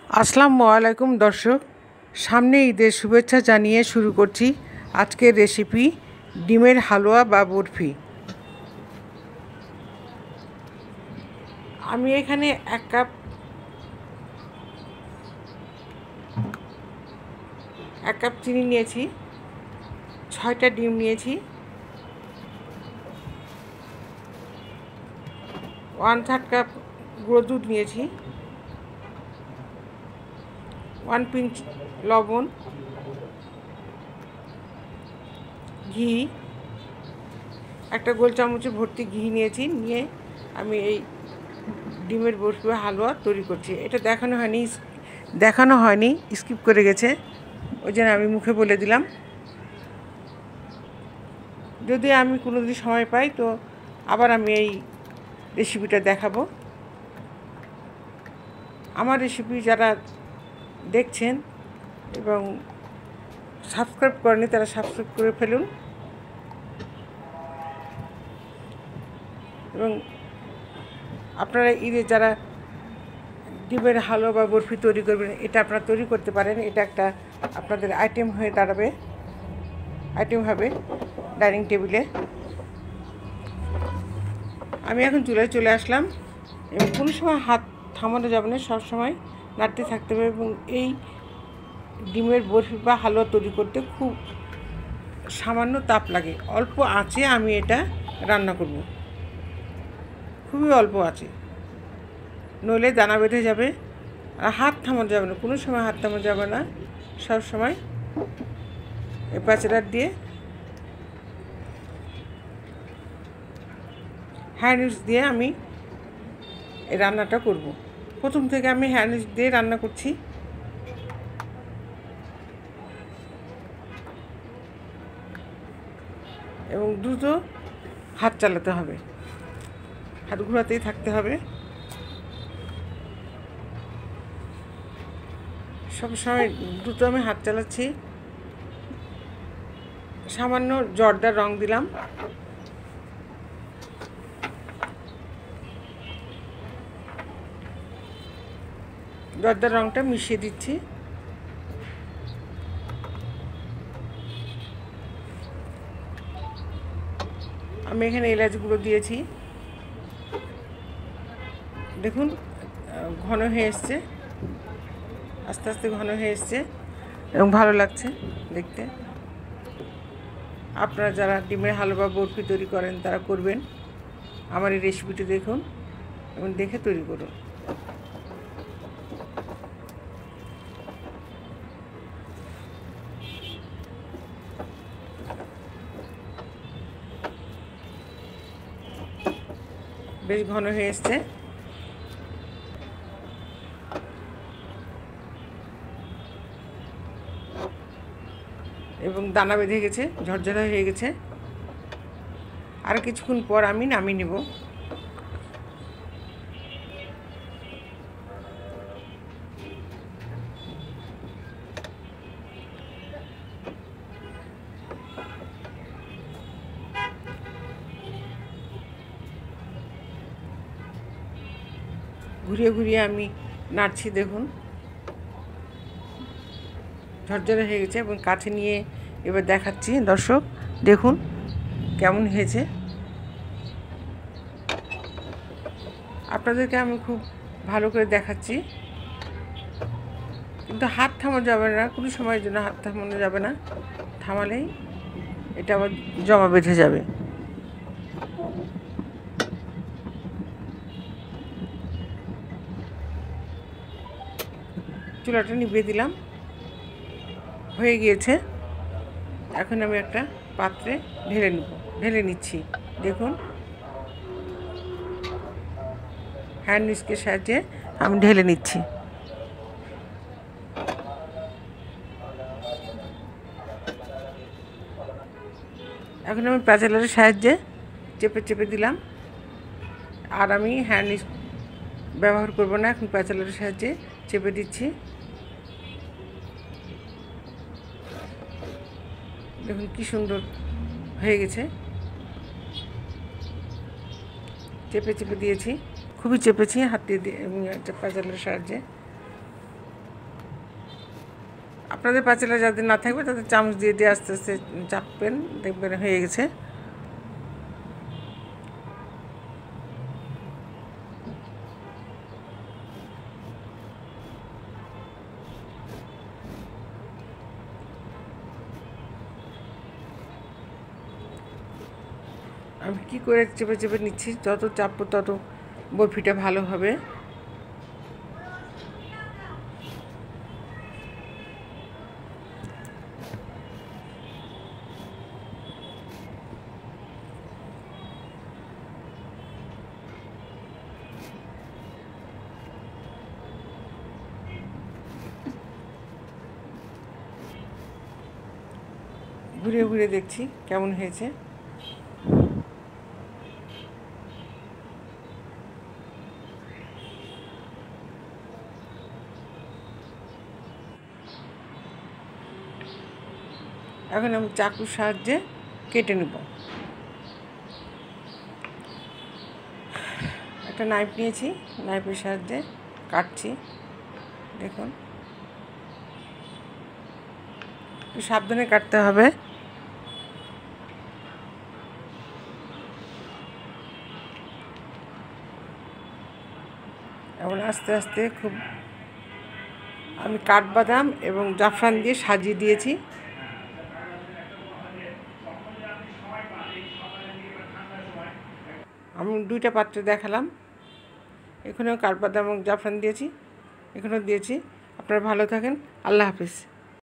আসসালামু আলাইকুম দর্শক, সামনে ঈদের শুভেচ্ছা জানিয়ে শুরু করছি আজকের রেসিপি ডিমের হালুয়া বা বরফি। আমি এখানে এক কাপ চিনি নিয়েছি, 6টা ডিম নিয়েছি, 1/3 কাপ গুঁড়ো দুধ নিয়েছি, 1 পিঞ্চ লবণ, ঘি, একটা গোল চামচে ভর্তি ঘি নিয়েছি। নিয়ে আমি এই ডিমের বরফি বা হালুয়া তৈরি করছি। এটা দেখানো হয়নি, স্কিপ করে গেছে, ওই জন্য আমি মুখে বলে দিলাম। যদি আমি কোনো দিন সময় পাই তো আবার আমি এই রেসিপিটা দেখাবো। আমার রেসিপি যারা দেখছেন এবং সাবস্ক্রাইব করেনি তারা সাবস্ক্রাইব করে ফেলুন, এবং আপনারা ঈদে যারা ডিমের হালুয়া বা বরফি তৈরি করবেন, এটা আপনারা তৈরি করতে পারেন। এটা একটা আপনাদের আইটেম হবে ডাইনিং টেবিলে। আমি এখন চুলায় চলে আসলাম, এবং কোনো সময় হাত থামানো যাবে না, সবসময় নাড়তে থাকতে হবে। এবং এই ডিমের বরফি বা হালুয়া তৈরি করতে খুব সামান্য তাপ লাগে, অল্প আঁচে আমি এটা রান্না করব, খুবই অল্প আঁচে, নইলে দানা বেঁধে যাবে। আর হাত থামানো যাবে না, কোনো সময় হাত থামানো যাবে না, সব সময় এই প্যাচেলার দিয়ে হ্যান্ড উইচ দিয়ে আমি এই রান্নাটা করব। প্রথম থেকে আমি হ্যান্ড উইচ দিয়ে রান্না করছি। এবং দ্রুত হাত চালাতে হবে, হাত ঘোরাতেই থাকতে হবে, সবসময় দ্রুত আমি হাত চালাচ্ছি। সামান্য জর্দার রং দিলাম, জর্দার রংটা মিশিয়ে দিচ্ছি। আমি এখানে এলাচ গুঁড়ো দিয়েছি, দেখুন ঘন হয়ে এসছে, আস্তে আস্তে ঘন হয়ে এসছে এবং ভালো লাগছে দেখতে। আপনারা যারা ডিমের হালুয়া বরফি তৈরি করেন তারা করবেন, আমার এই রেসিপিটি দেখুন এবং দেখে তৈরি করুন। বেশ ঘন হয়ে এসছে, এবং দানা বেঁধে গেছে, ঝরঝরা হয়ে গেছে। আর কিছুক্ষণ পর আমি নামিয়ে নেব। ঘুরিয়ে ঘুরিয়ে আমি নাড়ছি, দেখুন ঝরঝরে হয়ে গেছে। এবং কাছে নিয়ে এবার দেখাচ্ছি দর্শক, দেখুন কেমন হয়েছে। আপনাদেরকে আমি খুব ভালো করে দেখাচ্ছি, কিন্তু হাত থামানো যাবে না, কোনো সময়ের জন্য হাত থামানো যাবে না, থামালেই এটা আবার জমা বেঁধে যাবে। চুলাটা নিভিয়ে দিলাম, হয়ে গিয়েছে। এখন আমি একটা পাত্রে ঢেলে নিচ্ছি। দেখুন হ্যান্ড উইস্কের সাহায্যে আমি ঢেলে নিচ্ছি। এখন আমি প্যাচেলারের সাহায্যে চেপে চেপে দিলাম, আর আমি হ্যান্ড উইস্ক ব্যবহার করব না, এখন প্যাচেলারের সাহায্যে চেপে দিচ্ছি। দেখুন কি সুন্দর হয়ে গেছে, চেপে চেপে দিয়েছি, খুবই চেপেছি হাত দিয়ে এবং প্যাচেলারের সাহায্যে। আপনাদের পাতিলা যাদের না থাকবে তাদের চামচ দিয়ে দিয়ে আস্তে আস্তে চাপবেন, দেখবেন হয়ে গেছে। আমি কী করে চেপে চেপে নিচ্ছি, যত চাপবো তত বরফিটা ভালো হবে। ঘুরে ঘুরে দেখছি কেমন হয়েছে। এখন আমি চাকুর সাহায্যে কেটে নেব। একটা নাইফ নিয়েছি, নাইফের সাহায্যে কাটছি। দেখুন, একটু সাবধানে কাটতে হবে। এখন আস্তে আস্তে খুব আমি কাঠবাদাম এবং জাফরান দিয়ে সাজিয়ে দিয়েছি। আমি দুইটা পাত্রে দেখালাম, এখানেও কাঠবাদাম এবং জাফরান দিয়েছি, এখানেও দিয়েছি। আপনারা ভালো থাকেন, আল্লাহ হাফিজ।